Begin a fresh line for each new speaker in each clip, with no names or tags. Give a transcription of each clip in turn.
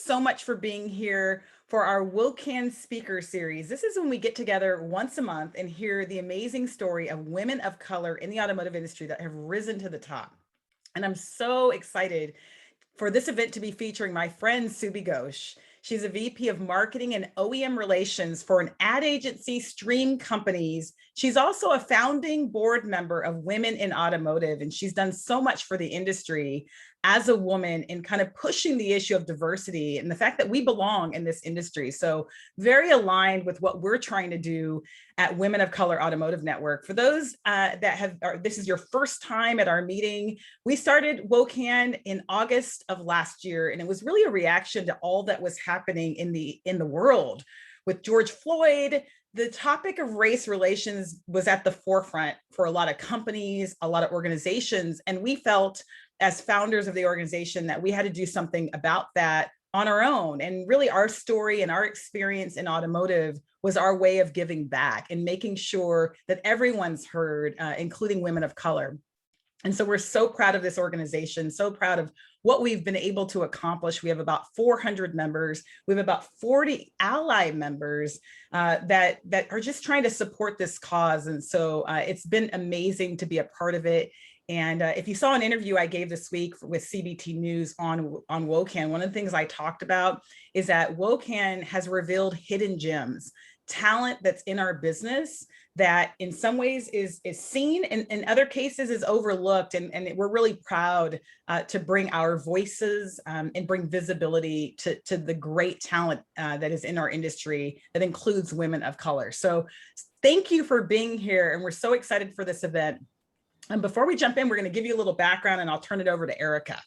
so much for being here for our WOCAN Speaker Series. This is when we get together once a month and hear the amazing story of women of color in the automotive industry that have risen to the top. And I'm so excited for this event to be featuring my friend Subi Ghosh. She's a VP of Marketing and OEM Relations for an ad agency, Stream Companies. She's also a founding board member of Women in Automotive, and she's done so much for the industry as a woman in kind of pushing the issue of diversity and the fact that we belong in this industry. So very aligned with what we're trying to do at Women of Color Automotive Network. For those this is your first time at our meeting, we started WOCAN in August of last year, and it was really a reaction to all that was happening in the world. With George Floyd, the topic of race relations was at the forefront for a lot of companies, a lot of organizations, and we felt as founders of the organization that we had to do something about that on our own. And really our story and our experience in automotive was our way of giving back and making sure that everyone's heard, including women of color. And so we're so proud of this organization, so proud of what we've been able to accomplish. We have about 400 members. We have about 40 ally members that are just trying to support this cause. And so it's been amazing to be a part of it. And if you saw an interview I gave this week with CBT News on WOCAN, one of the things I talked about is that WOCAN has revealed hidden gems, talent that's in our business that in some ways is seen and in other cases is overlooked. And we're really proud to bring our voices and bring visibility to the great talent that is in our industry that includes women of color. So thank you for being here. And we're so excited for this event. And before we jump in, we're going to give you a little background and I'll turn it over to Erica.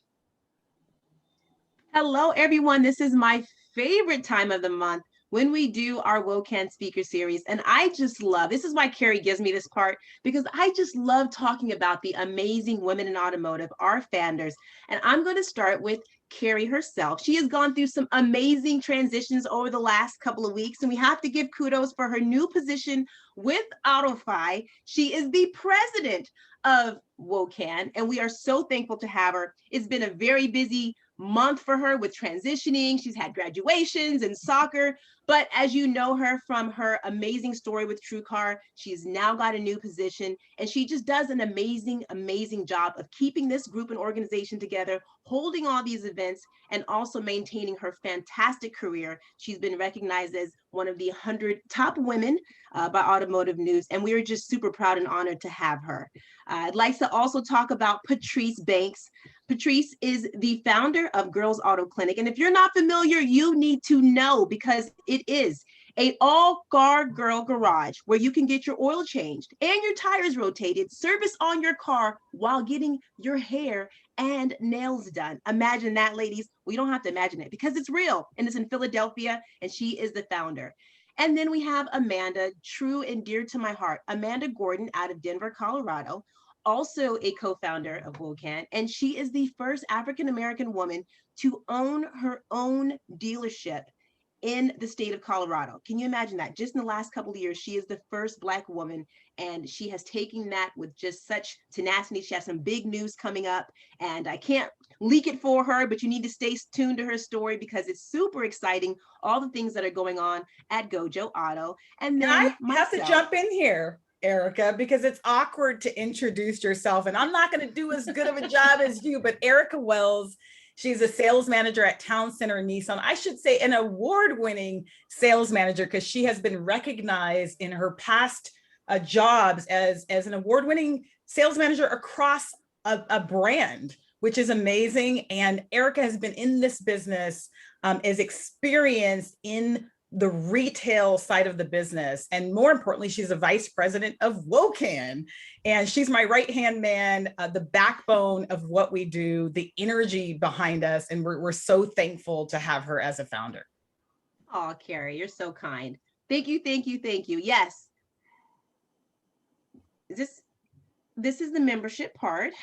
Hello, everyone. This is my favorite time of the month when we do our WOCAN Speaker Series. And I just love, this is why Carrie gives me this part, because I just love talking about the amazing women in automotive, our founders. And I'm going to start with Carrie herself. She has gone through some amazing transitions over the last couple of weeks, and we have to give kudos for her new position with AutoFi. She is the president of WOCAN, and we are so thankful to have her. It's been a very busy month for her with transitioning. She's had graduations and soccer, but as you know her from her amazing story with TrueCar, she's now got a new position, and she just does an amazing, amazing job of keeping this group and organization together, holding all these events, and also maintaining her fantastic career. She's been recognized as one of the 100 top women by Automotive News, and we are just super proud and honored to have her. I'd like to also talk about Patrice Banks. Patrice is the founder of Girls Auto Clinic, and if you're not familiar, you need to know, because it is a all-car girl garage where you can get your oil changed and your tires rotated, service on your car while getting your hair and nails done. Imagine that, ladies. We don't have to imagine it because it's real, and it's in Philadelphia, and she is the founder. And then we have Amanda, true and dear to my heart, Amanda Gordon out of Denver, Colorado, also a co-founder of WOCAN, and she is the first African-American woman to own her own dealership in the state of Colorado. Can you imagine that? Just in the last couple of years, she is the first Black woman, and she has taken that with just such tenacity. She has some big news coming up, and I can't leak it for her, but you need to stay tuned to her story because it's super exciting, all the things that are going on at Gojo Auto. And then
I have to jump in here, Erica, because it's awkward to introduce yourself, and I'm not going to do as good of a job as you, but Erica Wells, she's a sales manager at Town Center Nissan. I should say an award-winning sales manager because she has been recognized in her past jobs as an award-winning sales manager across a brand, which is amazing. And Erica has been in this business, is experienced in the retail side of the business. And more importantly, she's a vice president of WOCAN. And she's my right-hand man, the backbone of what we do, the energy behind us. And we're so thankful to have her as a founder.
Oh, Carrie, you're so kind. Thank you, thank you, thank you. Yes. This is the membership part.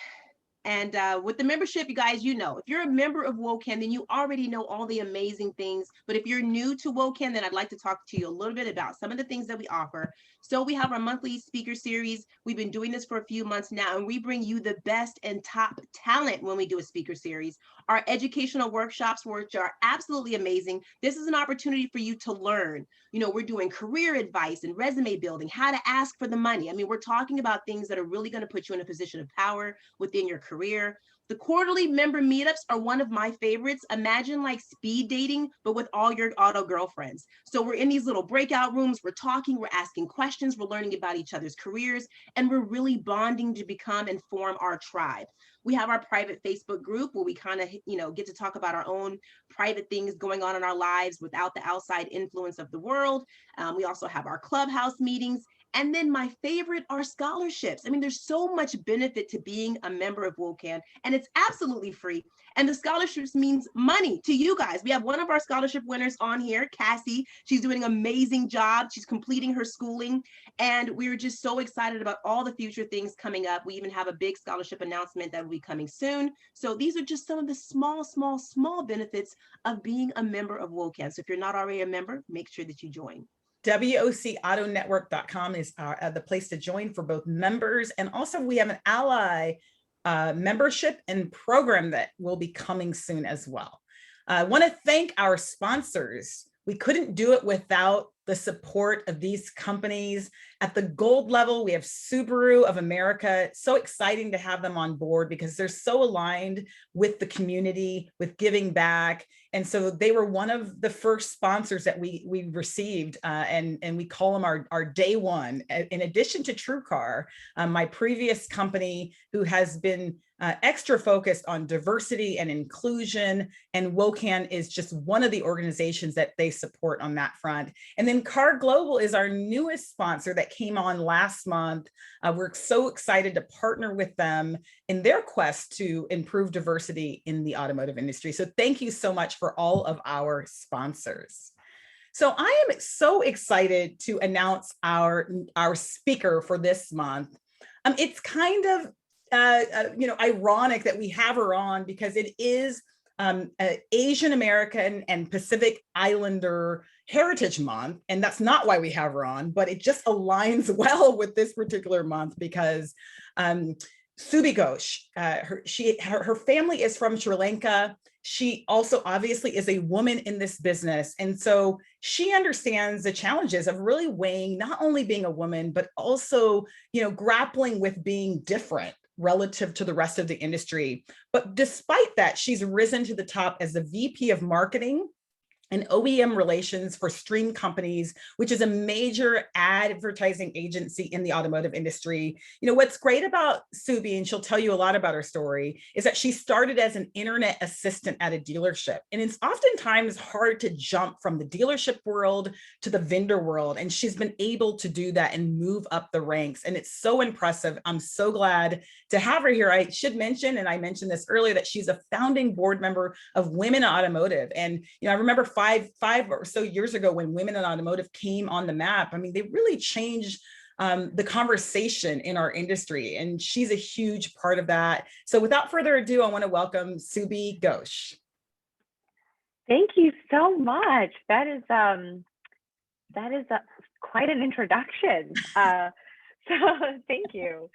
And with the membership, you guys, you know, if you're a member of WOCAN, then you already know all the amazing things. But if you're new to WOCAN, then I'd like to talk to you a little bit about some of the things that we offer. So we have our monthly speaker series. We've been doing this for a few months now, and we bring you the best and top talent when we do a speaker series. Our educational workshops, which are absolutely amazing. This is an opportunity for you to learn. You know, we're doing career advice and resume building, how to ask for the money. I mean, we're talking about things that are really going to put you in a position of power within your career. The quarterly member meetups are one of my favorites. Imagine like speed dating, but with all your auto girlfriends. So we're in these little breakout rooms, we're talking, we're asking questions, we're learning about each other's careers, and we're really bonding to become and form our tribe. We have our private Facebook group where we kind of, you know, get to talk about our own private things going on in our lives without the outside influence of the world. We also have our clubhouse meetings. And then my favorite are scholarships. I mean, there's so much benefit to being a member of WOCAN, and it's absolutely free. And the scholarships means money to you guys. We have one of our scholarship winners on here, Cassie. She's doing an amazing job. She's completing her schooling. And we're just so excited about all the future things coming up. We even have a big scholarship announcement that will be coming soon. So these are just some of the small benefits of being a member of WOCAN. So if you're not already a member, make sure that you join.
WOCAutonetwork.com is the place to join for both members. And also we have an ally membership and program that will be coming soon as well. I want to thank our sponsors. We couldn't do it without the support of these companies. At the gold level, we have Subaru of America. It's so exciting to have them on board because they're so aligned with the community, with giving back. And so they were one of the first sponsors that we received, and we call them our day one. In addition to TrueCar, my previous company, who has been extra focused on diversity and inclusion, and WOCAN is just one of the organizations that they support on that front. And then Car Global is our newest sponsor that came on last month. We're so excited to partner with them in their quest to improve diversity in the automotive industry. So thank you so much for all of our sponsors. So I am so excited to announce our speaker for this month. It's kind of ironic that we have her on because it is Asian American and Pacific Islander Heritage Month, and that's not why we have her on, but it just aligns well with this particular month because Subi Ghosh, her family is from Sri Lanka. She also obviously is a woman in this business, and so she understands the challenges of really weighing not only being a woman, but also, you know, grappling with being different relative to the rest of the industry. But despite that, she's risen to the top as the VP of Marketing and OEM Relations for Stream Companies, which is a major advertising agency in the automotive industry. You know, what's great about Subi, and she'll tell you a lot about her story, is that she started as an internet assistant at a dealership. And it's oftentimes hard to jump from the dealership world to the vendor world. And she's been able to do that and move up the ranks. And it's so impressive. I'm so glad to have her here. I should mention, and I mentioned this earlier, that she's a founding board member of Women in Automotive. And, you know, I remember five or so years ago when Women in Automotive came on the map. I mean, they really changed the conversation in our industry, and she's a huge part of that. So without further ado, I want to welcome Subi Ghosh.
Thank you so much. That is quite an introduction. So thank you.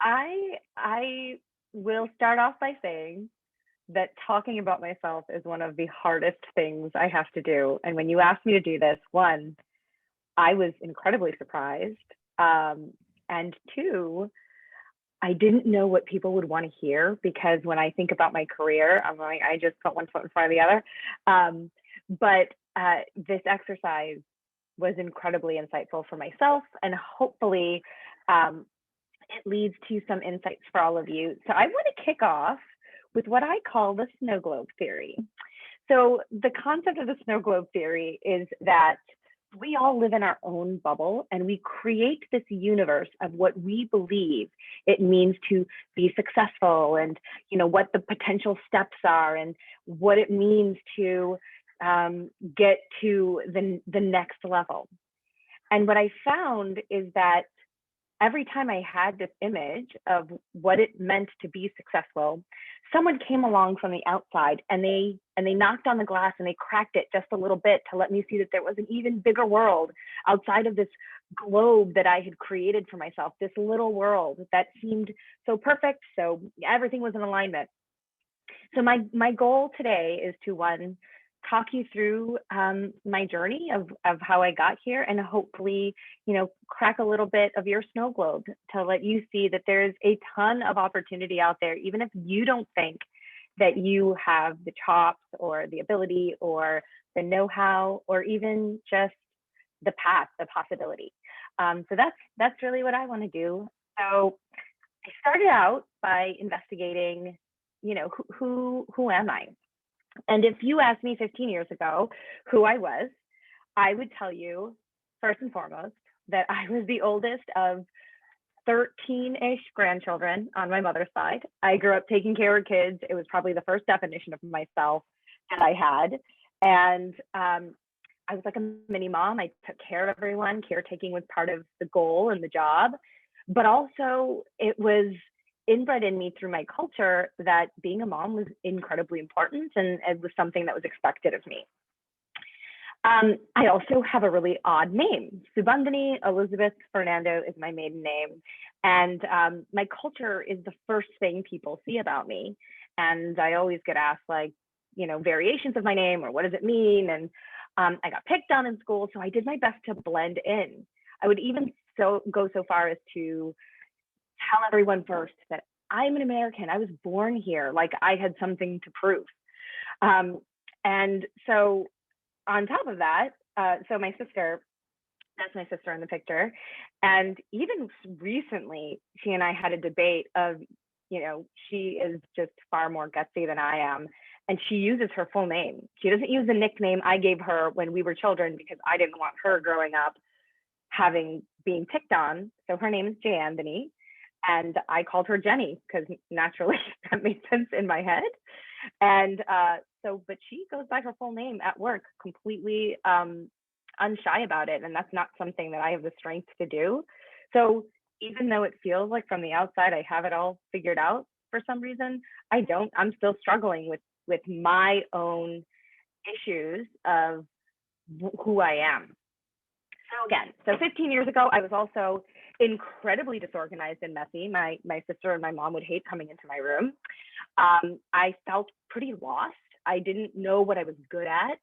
I will start off by saying that talking about myself is one of the hardest things I have to do. And when you asked me to do this, one, I was incredibly surprised. And two, I didn't know what people would want to hear, because when I think about my career, I'm like, I just put one foot in front of the other. But this exercise was incredibly insightful for myself, and hopefully it leads to some insights for all of you. So I want to kick off with what I call the snow globe theory. So the concept of the snow globe theory is that we all live in our own bubble, and we create this universe of what we believe it means to be successful, and, you know, what the potential steps are, and what it means to get to the next level. And what I found is that every time I had this image of what it meant to be successful, someone came along from the outside and they knocked on the glass and they cracked it just a little bit to let me see that there was an even bigger world outside of this globe that I had created for myself, this little world that seemed so perfect, so everything was in alignment. So my goal today is to, one, talk you through my journey of how I got here, and hopefully, crack a little bit of your snow globe to let you see that there's a ton of opportunity out there, even if you don't think that you have the chops or the ability or the know-how or even just the path, the possibility. So that's really what I want to do. So I started out by investigating, who am I? And if you asked me 15 years ago who I was, I would tell you, first and foremost, that I was the oldest of 13-ish grandchildren on my mother's side. I grew up taking care of kids. It was probably the first definition of myself that I had. And I was like a mini mom. I took care of everyone. Caretaking was part of the goal and the job. But also, it was inbred in me through my culture that being a mom was incredibly important, and it was something that was expected of me. I also have a really odd name. Subandini Elizabeth Fernando is my maiden name. And my culture is the first thing people see about me. And I always get asked, like, variations of my name, or what does it mean? And I got picked on in school, so I did my best to blend in. I would even go so far as to tell everyone first that I'm an American. I was born here, like I had something to prove. And so on top of that, so my sister, that's my sister in the picture. And even recently, she and I had a debate of, she is just far more gutsy than I am. And she uses her full name. She doesn't use the nickname I gave her when we were children, because I didn't want her growing up being picked on. So her name is Jandini. And I called her Jenny because naturally that made sense in my head. And but she goes by her full name at work, completely unshy about it. And that's not something that I have the strength to do. So even though it feels like from the outside I have it all figured out, for some reason, I don't. I'm still struggling with my own issues of who I am. So again, 15 years ago, I was also incredibly disorganized and messy. My sister and my mom would hate coming into my room. I felt pretty lost. I didn't know what I was good at.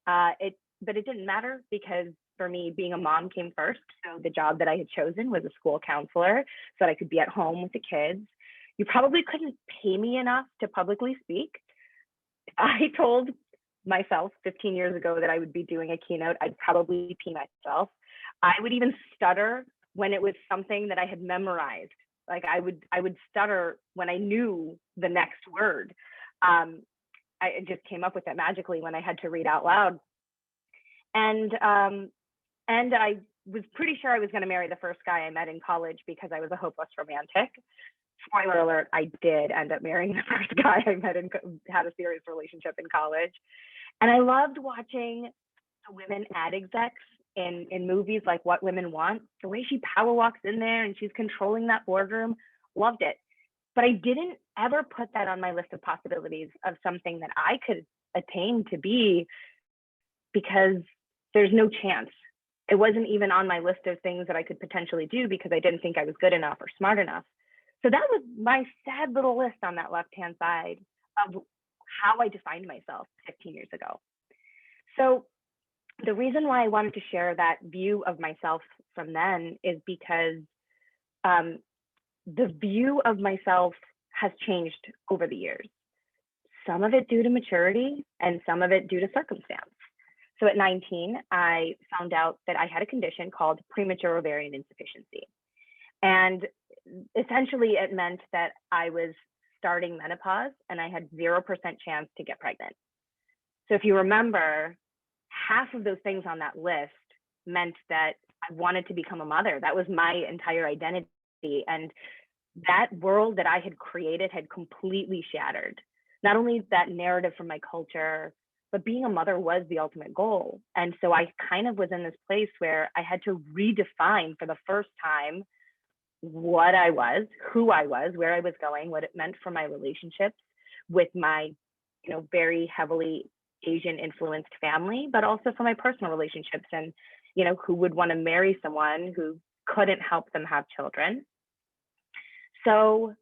But it didn't matter, because for me, being a mom came first. So the job that I had chosen was a school counselor, so that I could be at home with the kids. You probably couldn't pay me enough to publicly speak. I told myself 15 years ago that I would be doing a keynote. I'd probably pee myself. I would even stutter when it was something that I had memorized. Like I would stutter when I knew the next word. I just came up with it magically when I had to read out loud. And I was pretty sure I was going to marry the first guy I met in college, because I was a hopeless romantic. Spoiler alert, I did end up marrying the first guy I met and had a serious relationship in college. And I loved watching the women ad execs in movies like What Women Want. The way she power walks in there and she's controlling that boardroom, loved it. But I didn't ever put that on my list of possibilities of something that I could attain to be, because there's no chance. It wasn't even on my list of things that I could potentially do, because I didn't think I was good enough or smart enough. So that was my sad little list on that left-hand side of how I defined myself 15 years ago. So the reason why I wanted to share that view of myself from then is because the view of myself has changed over the years. Some of it due to maturity and some of it due to circumstance. So at 19, I found out that I had a condition called premature ovarian insufficiency. And essentially it meant that I was starting menopause and I had 0% chance to get pregnant. So if you remember, half of those things on that list meant that I wanted to become a mother. That was my entire identity. And that world that I had created had completely shattered. Not only that narrative from my culture, but being a mother was the ultimate goal. And so I kind of was in this place where I had to redefine for the first time what I was, who I was, where I was going, what it meant for my relationships with my, very heavily Asian influenced family, but also for my personal relationships and, who would want to marry someone who couldn't help them have children. So,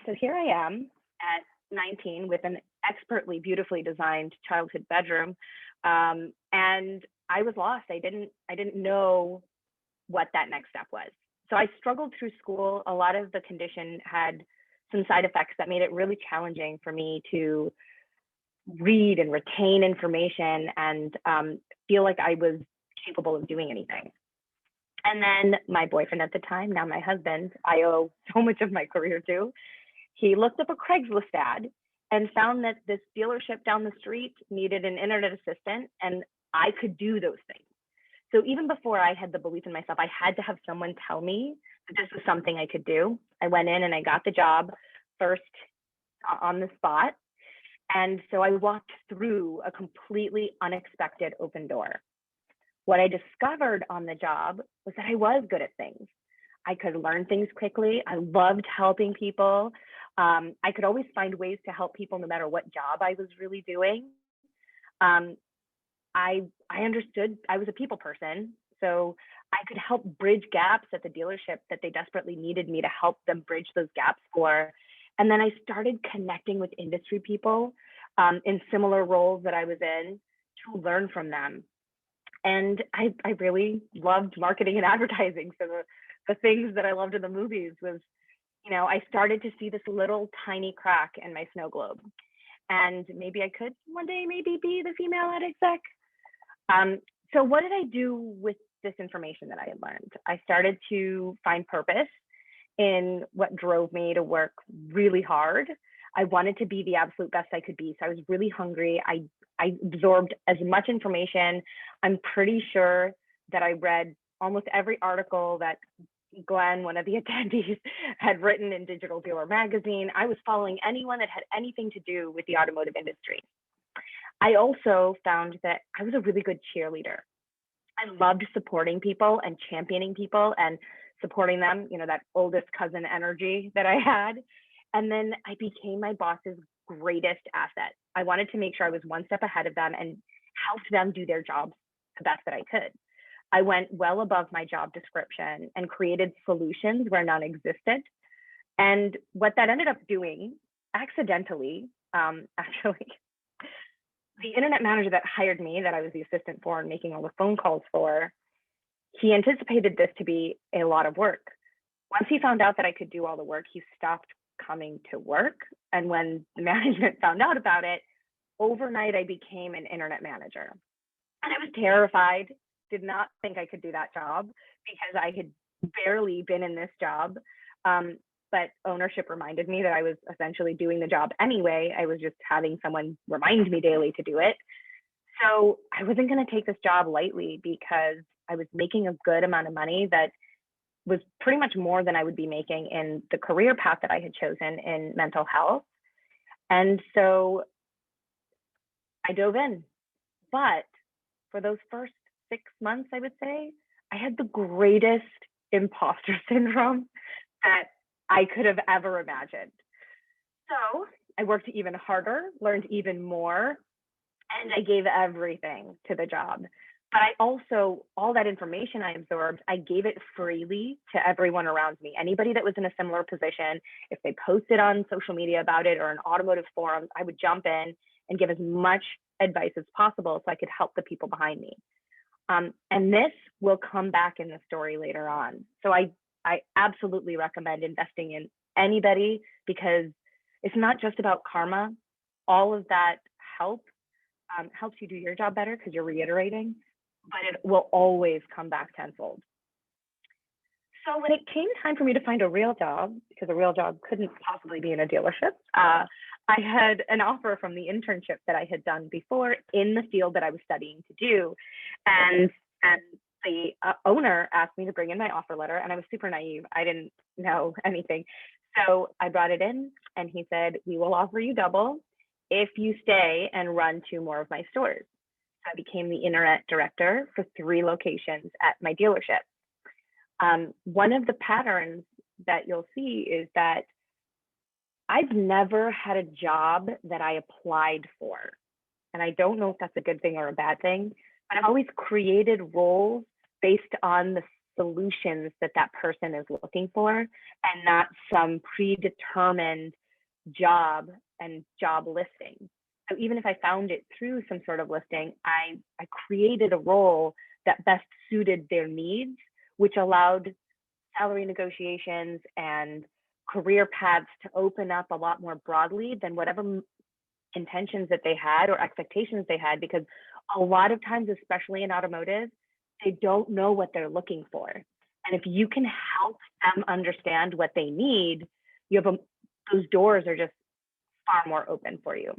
so here I am at 19 with an expertly, beautifully designed childhood bedroom, and I was lost. I didn't know what that next step was. So I struggled through school. A lot of the condition had some side effects that made it really challenging for me to read and retain information and feel like I was capable of doing anything. And then my boyfriend at the time, now my husband, I owe so much of my career to, he looked up a Craigslist ad and found that this dealership down the street needed an internet assistant and I could do those things. So even before I had the belief in myself, I had to have someone tell me that this was something I could do. I went in and I got the job first on the spot. And so I walked through a completely unexpected open door. What I discovered on the job was that I was good at things. I could learn things quickly. I loved helping people. I could always find ways to help people no matter what job I was really doing. I understood I was a people person, so I could help bridge gaps at the dealership that they desperately needed me to help them bridge those gaps for. And then I started connecting with industry people in similar roles that I was in to learn from them. And I really loved marketing and advertising. So the things that I loved in the movies was, I started to see this little tiny crack in my snow globe. And maybe I could one day maybe be the female ad exec. So what did I do with this information that I had learned? I started to find purpose in what drove me to work really hard. I wanted to be the absolute best I could be. So I was really hungry. I absorbed as much information. I'm pretty sure that I read almost every article that Glenn, one of the attendees, had written in Digital Dealer magazine. I was following anyone that had anything to do with the automotive industry. I also found that I was a really good cheerleader. I loved supporting people and championing people and supporting them, that oldest cousin energy that I had. And then I became my boss's greatest asset. I wanted to make sure I was one step ahead of them and helped them do their jobs the best that I could. I went well above my job description and created solutions where none existed. And what that ended up doing, accidentally, actually, the internet manager that hired me, that I was the assistant for and making all the phone calls for, he anticipated this to be a lot of work. Once he found out that I could do all the work, he stopped coming to work. And when the management found out about it, overnight I became an internet manager. And I was terrified, did not think I could do that job because I had barely been in this job. But ownership reminded me that I was essentially doing the job anyway. I was just having someone remind me daily to do it. So I wasn't going to take this job lightly because I was making a good amount of money that was pretty much more than I would be making in the career path that I had chosen in mental health. And so I dove in. But for those first 6 months, I would say, I had the greatest imposter syndrome that I could have ever imagined. So I worked even harder, learned even more, and I gave everything to the job. But I also, all that information I absorbed, I gave it freely to everyone around me. Anybody that was in a similar position, if they posted on social media about it or in automotive forums, I would jump in and give as much advice as possible so I could help the people behind me. And this will come back in the story later on. So I absolutely recommend investing in anybody because it's not just about karma. All of that help helps you do your job better because you're reiterating, but it will always come back tenfold. So when it came time for me to find a real job, because a real job couldn't possibly be in a dealership, I had an offer from the internship that I had done before in the field that I was studying to do. And the owner asked me to bring in my offer letter, and I was super naive. I didn't know anything. So I brought it in, and he said, we will offer you double if you stay and run 2 more of my stores. So I became the internet director for 3 locations at my dealership. one of the patterns that you'll see is that I've never had a job that I applied for. And I don't know if that's a good thing or a bad thing, but I've always created roles based on the solutions that that person is looking for, and not some predetermined job and job listing. So even if I found it through some sort of listing, I created a role that best suited their needs, which allowed salary negotiations and career paths to open up a lot more broadly than whatever intentions that they had or expectations they had, because a lot of times, especially in automotive, they don't know what they're looking for. And if you can help them understand what they need, you have those doors are just far more open for you.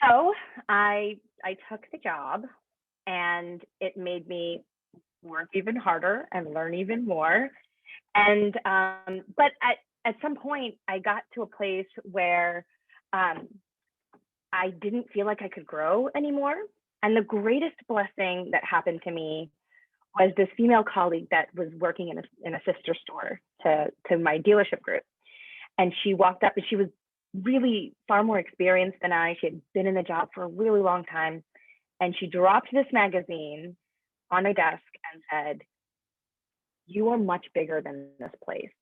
So I took the job, and it made me work even harder and learn even more. And but at some point, I got to a place where I didn't feel like I could grow anymore. And the greatest blessing that happened to me was this female colleague that was working in a sister store to my dealership group. And she walked up, and she was really far more experienced than I. She had been in the job for a really long time. And she dropped this magazine on my desk and said, "You are much bigger than this place.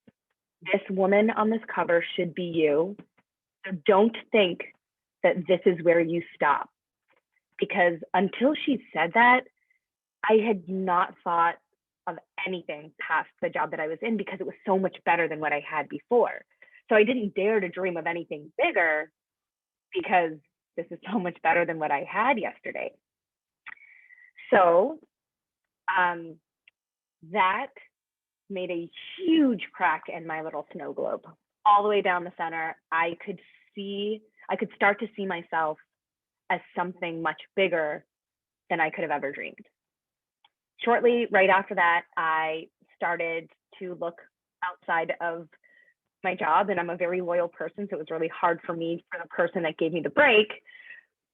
This woman on this cover should be you. So don't think that this is where you stop." Because until she said that, I had not thought of anything past the job that I was in, because it was so much better than what I had before. So I didn't dare to dream of anything bigger, because this is so much better than what I had yesterday. So that made a huge crack in my little snow globe. All the way down the center, I could start to see myself as something much bigger than I could have ever dreamed. Shortly right after that, I started to look outside of my job, and I'm a very loyal person, so it was really hard for me, for the person that gave me the break.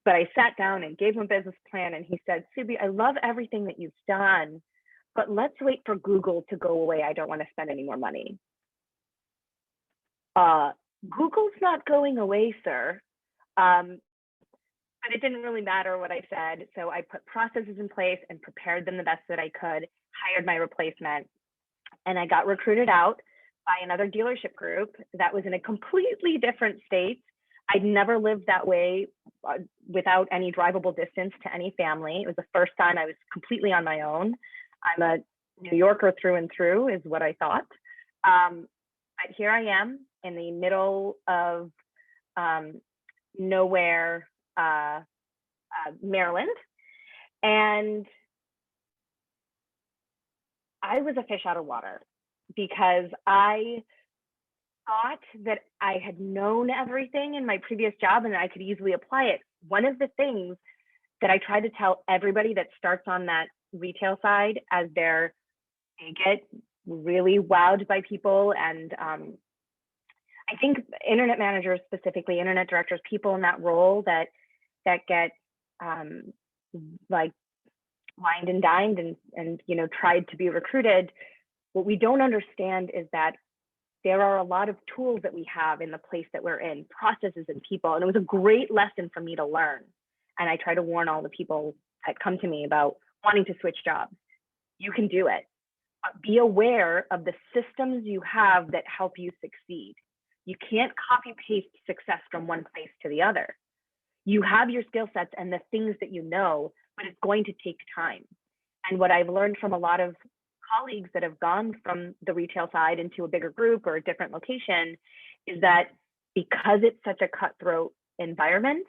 But I sat down and gave him a business plan, and he said, "Subi, I love everything that you've done, but let's wait for Google to go away. I don't want to spend any more money." Google's not going away, sir. But it didn't really matter what I said. So I put processes in place and prepared them the best that I could, hired my replacement, and I got recruited out by another dealership group that was in a completely different state. I'd never lived that way without any drivable distance to any family. It was the first time I was completely on my own. I'm a New Yorker through and through, is what I thought. But here I am in the middle of nowhere, Maryland, and I was a fish out of water, because I thought that I had known everything in my previous job and I could easily apply it. One of the things that I try to tell everybody that starts on that retail side, as they get really wowed by people, and I think internet managers, specifically internet directors, people in that role that get like wined and dined and tried to be recruited, what we don't understand is that there are a lot of tools that we have in the place that we're in, processes and people. And it was a great lesson for me to learn. And I try to warn all the people that come to me about wanting to switch jobs. You can do it. Be aware of the systems you have that help you succeed. You can't copy paste success from one place to the other. You have your skill sets and the things that you know, but it's going to take time. And what I've learned from a lot of colleagues that have gone from the retail side into a bigger group or a different location is that because it's such a cutthroat environment,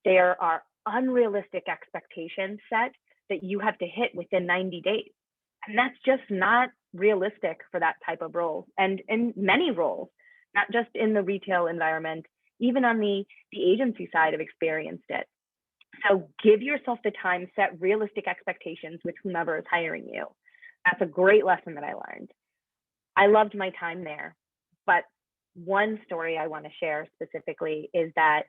there are unrealistic expectations set that you have to hit within 90 days. And that's just not realistic for that type of role, and in many roles, not just in the retail environment, even on the agency side, I've experienced it. So give yourself the time, set realistic expectations with whomever is hiring you. That's a great lesson that I learned. I loved my time there, but one story I want to share specifically is that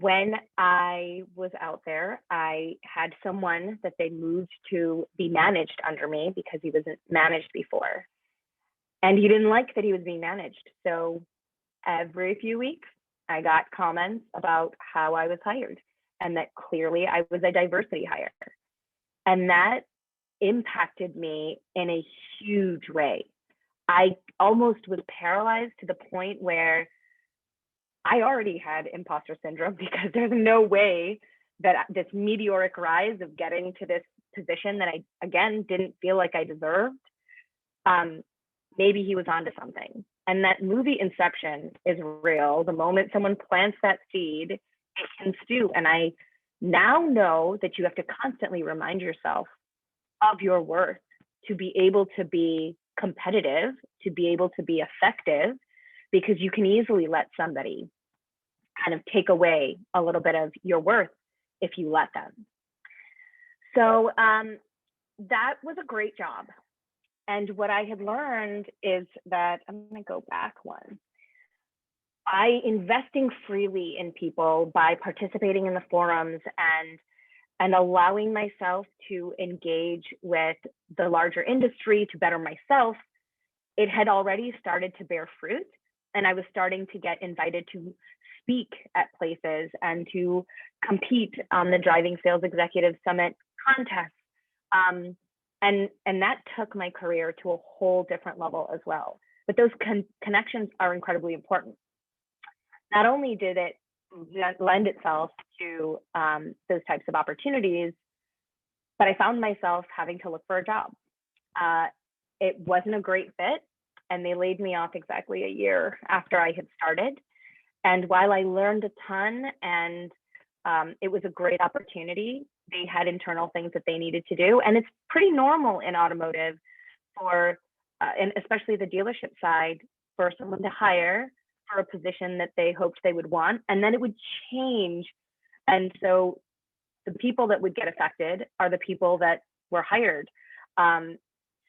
when I was out there, I had someone that they moved to be managed under me because he wasn't managed before. And he didn't like that he was being managed. So every few weeks, I got comments about how I was hired and that clearly I was a diversity hire. And that impacted me in a huge way. I almost was paralyzed to the point where I already had imposter syndrome because there's no way that this meteoric rise of getting to this position that I, again, didn't feel like I deserved, maybe he was onto something. And that movie Inception is real. The moment someone plants that seed, it can stew. And I now know that you have to constantly remind yourself of your worth to be able to be competitive, to be able to be effective, because you can easily let somebody kind of take away a little bit of your worth if you let them. So that was a great job. And what I had learned is that, I'm going to go back one. By investing freely in people, by participating in the forums and allowing myself to engage with the larger industry to better myself, it had already started to bear fruit. And I was starting to get invited to speak at places and to compete on the Driving Sales Executive Summit contest. And that took my career to a whole different level as well. But those connections are incredibly important. Not only did it lend itself to those types of opportunities, but I found myself having to look for a job. It wasn't a great fit, and they laid me off exactly a year after I had started. And while I learned a ton and it was a great opportunity, they had internal things that they needed to do. And it's pretty normal in automotive for, and especially the dealership side, for someone to hire for a position that they hoped they would want, and then it would change. And so the people that would get affected are the people that were hired.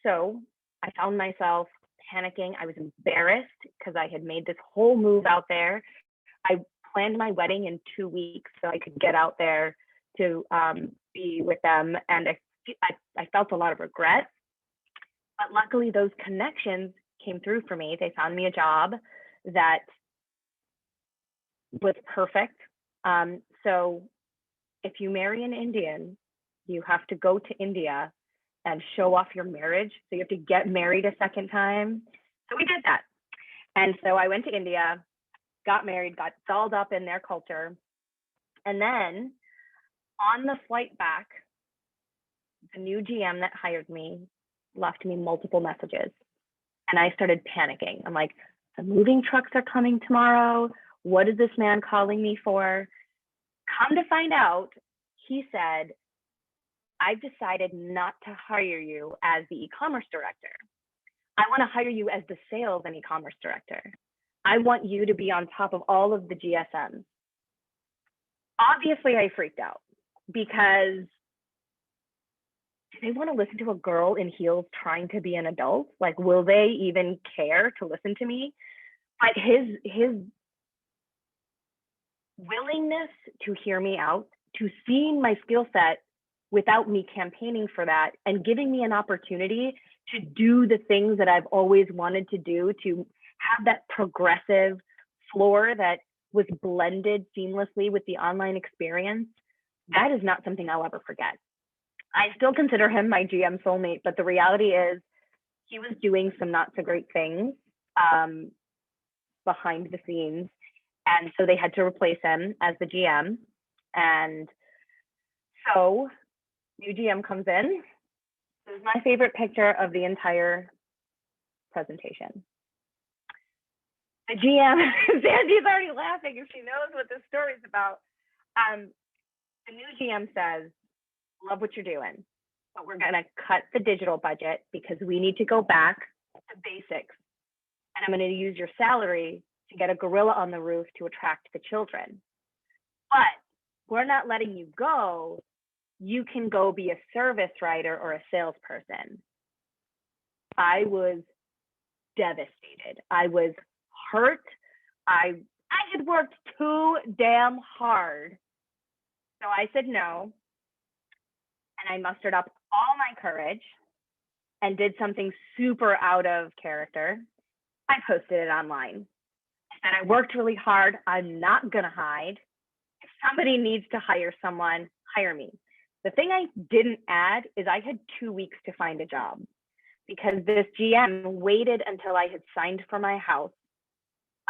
So I found myself panicking. I was embarrassed because I had made this whole move out there. I planned my wedding in 2 weeks so I could get out there to be with them. And I felt a lot of regret. But luckily, those connections came through for me. They found me a job that was perfect. So if you marry an Indian, you have to go to India and show off your marriage. So you have to get married a second time. So we did that. And so I went to India, got married, got dolled up in their culture. And then on the flight back, the new GM that hired me left me multiple messages. And I started panicking. I'm like, the moving trucks are coming tomorrow. What is this man calling me for? Come to find out, he said, I've decided not to hire you as the e-commerce director. I want to hire you as the sales and e-commerce director. I want you to be on top of all of the GSMs. Obviously, I freaked out because do they want to listen to a girl in heels trying to be an adult? Like, will they even care to listen to me? But his willingness to hear me out, to seeing my skill set without me campaigning for that, and giving me an opportunity to do the things that I've always wanted to do, to have that progressive floor that was blended seamlessly with the online experience, that is not something I'll ever forget. I still consider him my GM soulmate, but the reality is he was doing some not so great things behind the scenes. And so they had to replace him as the GM. And so new GM comes in. This is my favorite picture of the entire presentation. The GM, Sandy's already laughing if she knows what this story is about. The new GM says, love what you're doing, but we're gonna cut the digital budget because we need to go back to basics. And I'm gonna use your salary to get a gorilla on the roof to attract the children. But we're not letting you go. You can go be a service writer or a salesperson. I was devastated. I was hurt. I I had worked too damn hard. So I said no, and I mustered up all my courage and did something super out of character. I posted it online. I said, I worked really hard. I'm not going to hide. If somebody needs to hire someone, hire me. The thing I didn't add is I had 2 weeks to find a job because this GM waited until I had signed for my house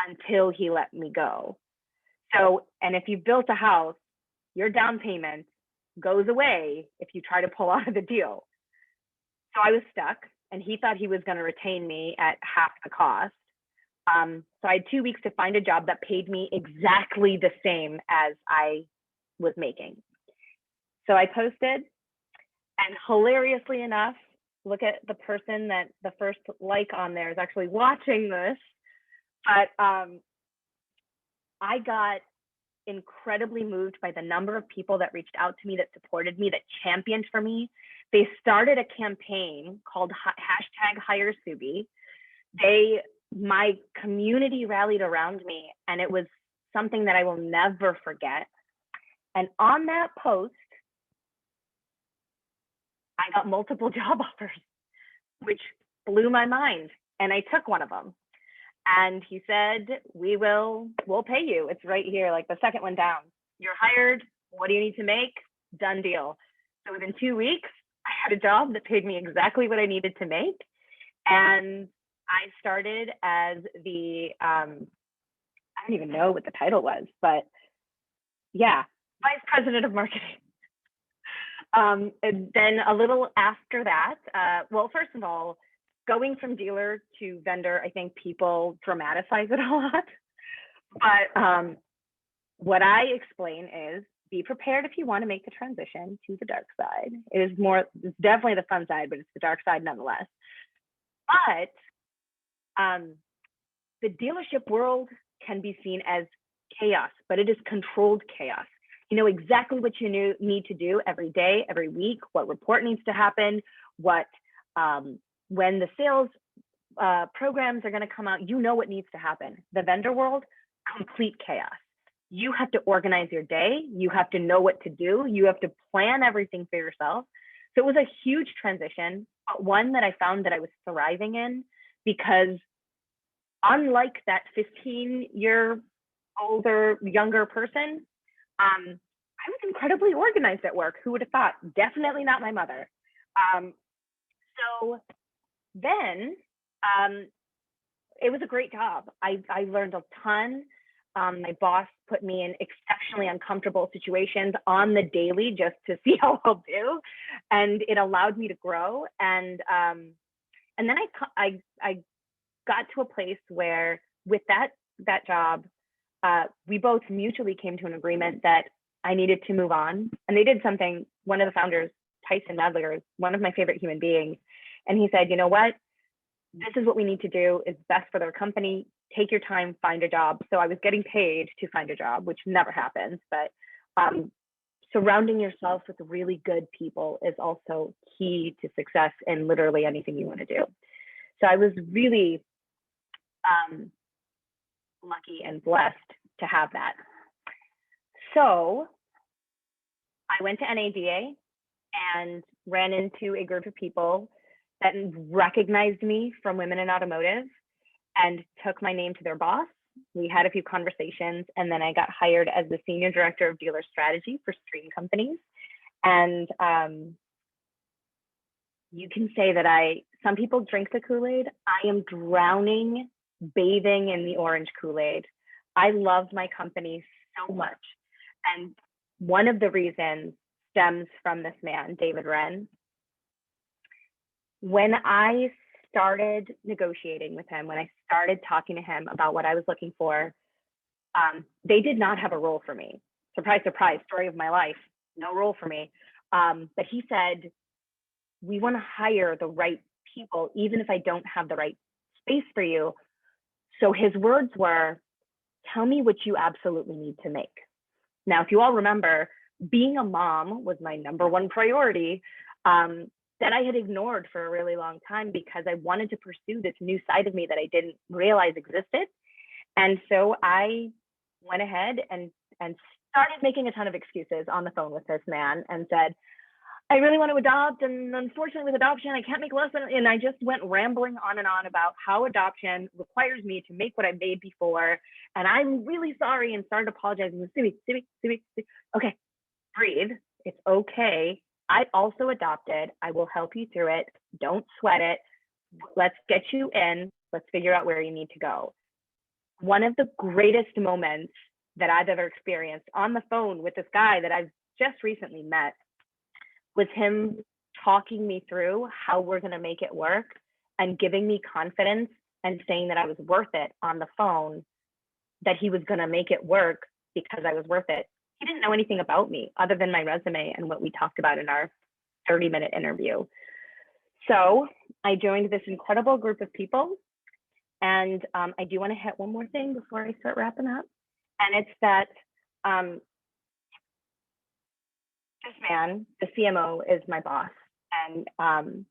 until he let me go. So, and if you built a house, your down payment goes away if you try to pull out of the deal. So I was stuck, and he thought he was going to retain me at half the cost. So I had 2 weeks to find a job that paid me exactly the same as I was making. So I posted, and hilariously enough, look at the person that the first like on there is actually watching this. But I got incredibly moved by the number of people that reached out to me, that supported me, that championed for me. They started a campaign called #HireSubi. My community rallied around me, and it was something that I will never forget. And on that post, I got multiple job offers, which blew my mind. And I took one of them. And he said, we'll pay you. It's right here, like the second one down. You're hired. What do you need to make? Done deal. So within 2 weeks, I had a job that paid me exactly what I needed to make. And I started as the, I don't even know what the title was, but yeah, Vice President of Marketing. And then a little after that, well, first of all, going from dealer to vendor, I think people dramatize it a lot. But what I explain is be prepared if you want to make the transition to the dark side. It's definitely the fun side, but it's the dark side nonetheless. But the dealership world can be seen as chaos, but it is controlled chaos. You know exactly what you need to do every day, every week, what report needs to happen, when the sales programs are going to come out, you know what needs to happen. The vendor world, complete chaos. You have to organize your day. You have to know what to do. You have to plan everything for yourself. So it was a huge transition, but one that I found that I was thriving in, because unlike that 15-year-old or younger person, I was incredibly organized at work. Who would have thought? Definitely not my mother. So then it was a great job. I learned a ton. My boss put me in exceptionally uncomfortable situations on the daily just to see how I'll do. And it allowed me to grow. And then I got to a place where with that job, we both mutually came to an agreement that I needed to move on. And they did something, one of the founders, Tyson Nadler, is one of my favorite human beings. And he said, you know what? This is what we need to do. It's best for their company. Take your time, find a job. So I was getting paid to find a job, which never happens. But surrounding yourself with really good people is also key to success in literally anything you want to do. So I was really lucky and blessed to have that. So I went to NADA and ran into a group of people that recognized me from Women in Automotive and took my name to their boss. We had a few conversations, and then I got hired as the Senior Director of Dealer Strategy for Stream Companies. And you can say that some people drink the Kool-Aid. I am drowning, bathing in the orange Kool-Aid. I love my company so much. And one of the reasons stems from this man, David Wren. When I started negotiating with him, when I started talking to him about what I was looking for, they did not have a role for me. Surprise, surprise, story of my life, no role for me. But he said, we want to hire the right people, even if I don't have the right space for you. So his words were, tell me what you absolutely need to make. Now, if you all remember, being a mom was my number one priority that I had ignored for a really long time because I wanted to pursue this new side of me that I didn't realize existed. And so I went ahead and started making a ton of excuses on the phone with this man and said, I really want to adopt, and unfortunately with adoption, I can't make less than, and I just went rambling on and on about how adoption requires me to make what I made before, and I'm really sorry, and started apologizing. Subi, okay, breathe. It's okay. I also adopted. I will help you through it. Don't sweat it. Let's get you in. Let's figure out where you need to go. One of the greatest moments that I've ever experienced on the phone with this guy that I've just recently met was him talking me through how we're going to make it work and giving me confidence and saying that I was worth it on the phone, that he was going to make it work because I was worth it. He didn't know anything about me other than my resume and what we talked about in our 30-minute interview. So I joined this incredible group of people. And I do want to hit one more thing before I start wrapping up. And it's that this man, the CMO, is my boss. And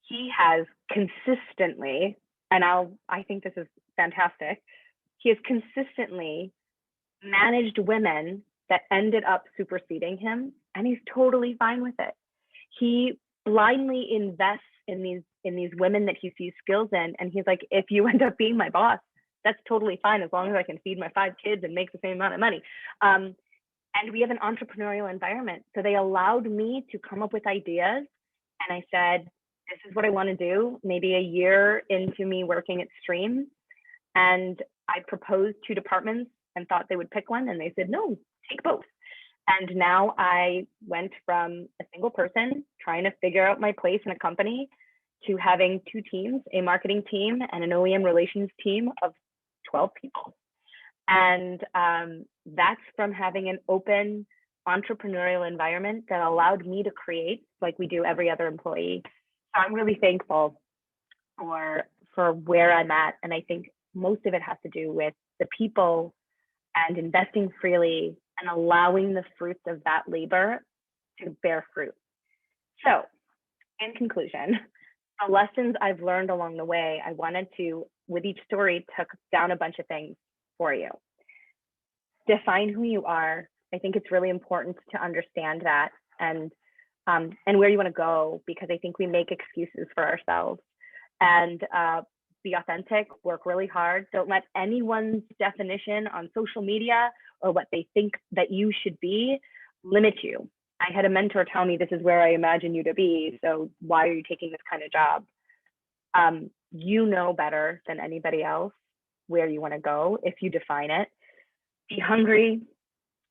he has consistently, and I think this is fantastic, he has consistently managed women that ended up superseding him, and he's totally fine with it. He blindly invests in these women that he sees skills in, and he's like, if you end up being my boss, that's totally fine as long as I can feed my 5 kids and make the same amount of money. And we have an entrepreneurial environment, so they allowed me to come up with ideas, and I said, this is what I want to do. Maybe a year into me working at Stream, and I proposed 2 departments and thought they would pick one, and they said, no, take both. And now I went from a single person trying to figure out my place in a company to having 2 teams, a marketing team and an OEM relations team of 12 people. And that's from having an open entrepreneurial environment that allowed me to create like we do every other employee. So I'm really thankful for where I'm at. And I think most of it has to do with the people and investing freely and allowing the fruits of that labor to bear fruit. So in conclusion, the lessons I've learned along the way, I wanted to, with each story, took down a bunch of things for you. Define who you are. I think it's really important to understand that and where you want to go, because I think we make excuses for ourselves. And be authentic, work really hard. Don't let anyone's definition on social media or what they think that you should be limit you. I had a mentor tell me, this is where I imagine you to be, so why are you taking this kind of job? You know better than anybody else where you want to go if you define it. Be hungry,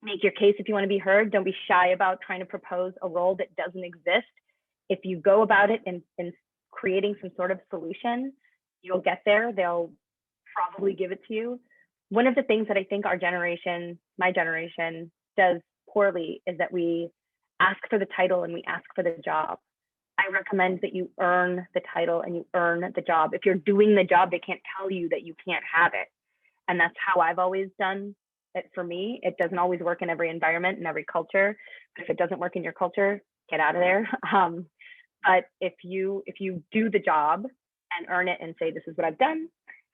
make your case if you want to be heard. Don't be shy about trying to propose a role that doesn't exist. If you go about it in creating some sort of solution, you'll get there. They'll probably give it to you. One of the things that I think our generation, my generation, does poorly is that we ask for the title and we ask for the job. I recommend that you earn the title and you earn the job. If you're doing the job, they can't tell you that you can't have it. And that's how I've always done it for me. It doesn't always work in every environment and every culture. But if it doesn't work in your culture, get out of there. But if you do the job and earn it and say, this is what I've done,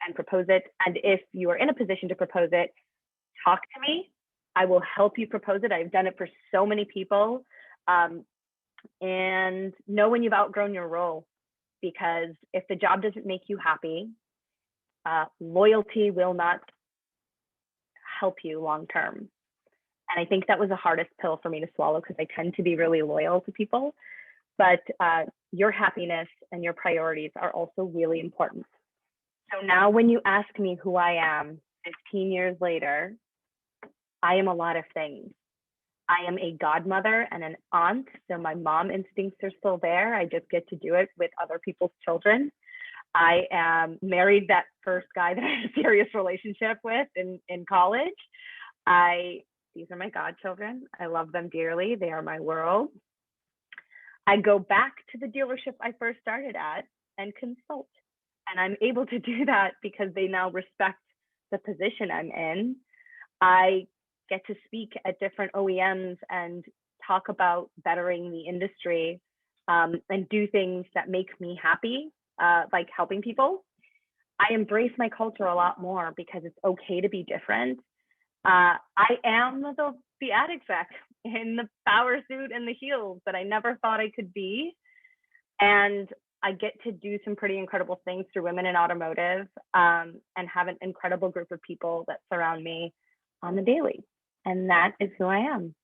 and propose it. And if you are in a position to propose it, talk to me. I will help you propose it. I've done it for so many people. And know when you've outgrown your role, because if the job doesn't make you happy, loyalty will not help you long term. And I think that was the hardest pill for me to swallow, because I tend to be really loyal to people. But your happiness and your priorities are also really important. So now when you ask me who I am 15 years later, I am a lot of things. I am a godmother and an aunt, so my mom instincts are still there. I just get to do it with other people's children. I am married that first guy that I had a serious relationship with in college. These are my godchildren. I love them dearly. They are my world. I go back to the dealership I first started at and consult. And I'm able to do that because they now respect the position I'm in. I get to speak at different OEMs and talk about bettering the industry and do things that make me happy, like helping people. I embrace my culture a lot more because it's okay to be different. I am the ad exec in the power suit and the heels that I never thought I could be. And I get to do some pretty incredible things through women in automotive, and have an incredible group of people that surround me on the daily. And that is who I am.